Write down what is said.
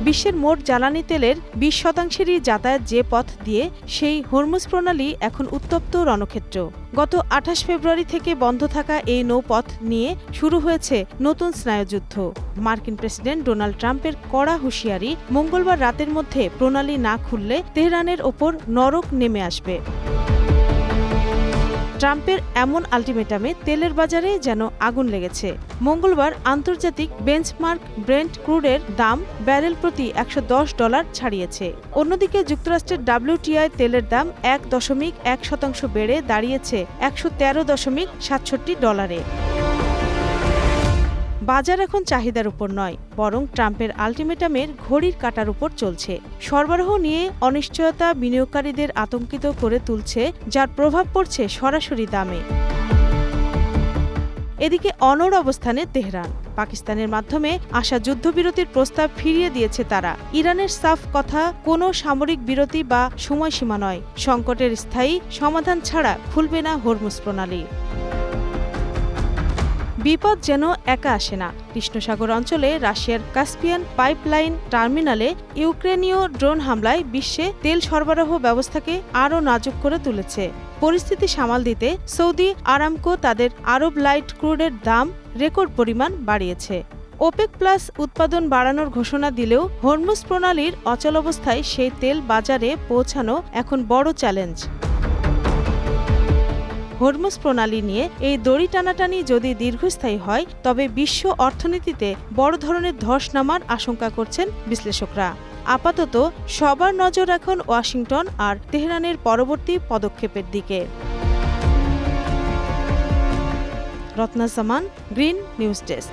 বিশ্বের মোট জ্বালানি তেলের 20%-ই যাতায়াত যে পথ দিয়ে, সেই হরমুজ প্রণালী এখন উত্তপ্ত রণক্ষেত্র। গত 28 ফেব্রুয়ারি থেকে বন্ধ থাকা এই নৌপথ নিয়ে শুরু হয়েছে নতুন স্নায়ুযুদ্ধ। মার্কিন প্রেসিডেন্ট ডোনাল্ড ট্রাম্পের কড়া হুঁশিয়ারি, মঙ্গলবার রাতের মধ্যে প্রণালী না খুললে তেহরানের ওপর নরক নেমে আসবে। ট্রাম্পের এমন আলটিমেটামে তেলের বাজারে যেন আগুন লেগেছে। মঙ্গলবার আন্তর্জাতিক বেঞ্চমার্ক ব্রেন্ট ক্রুডের দাম ব্যারেল প্রতি $110 ছাড়িয়েছে। অন্যদিকে যুক্তরাষ্ট্রের WTI তেলের দাম 1.1% বেড়ে দাঁড়িয়েছে $113.67। বাজার এখন চাহিদার উপর নয়, বরং ট্রাম্পের আলটিমেটামের ঘড়ির কাঁটার উপর চলছে। সরবরাহ নিয়ে অনিশ্চয়তা বিনিয়োগকারীদের আতঙ্কিত করে তুলছে, যার প্রভাব পড়ছে সরাসরি দামে। এদিকে অনড় অবস্থানে তেহরান। পাকিস্তানের মাধ্যমে আসা যুদ্ধবিরতির প্রস্তাব ফিরিয়ে দিয়েছে তারা। ইরানের সাফ কথা, কোনো সামরিক বিরতি বা সময়সীমা নয়, সংকটের স্থায়ী সমাধান ছাড়া খুলবে না হরমুজ প্রণালী। বিপদ যেন একা আসে না। কৃষ্ণসাগর অঞ্চলে রাশিয়ার কাস্পিয়ান পাইপলাইন টার্মিনালে ইউক্রেনীয় ড্রোন হামলায় বিশ্বে তেল সরবরাহ ব্যবস্থাকে আরও নাজুক করে তুলেছে। পরিস্থিতি সামাল দিতে সৌদি আরামকো তাদের আরব লাইট ক্রুডের দাম রেকর্ড পরিমাণ বাড়িয়েছে। ওপেক প্লাস উৎপাদন বাড়ানোর ঘোষণা দিলেও হরমুজ প্রণালীর অচলাবস্থায় সেই তেল বাজারে পৌঁছানো এখন বড় চ্যালেঞ্জ। হরমুজ প্রণালী নিয়ে এই দড়ি টানাটানি যদি দীর্ঘস্থায়ী হয়, তবে বিশ্ব অর্থনীতিতে বড় ধরনের ধস নামার আশঙ্কা করছেন বিশ্লেষকরা। আপাতত সবার নজর এখন ওয়াশিংটন আর তেহরানের পরবর্তী পদক্ষেপের দিকে। রত্না জামান, গ্রিন নিউজ ডেস্ক।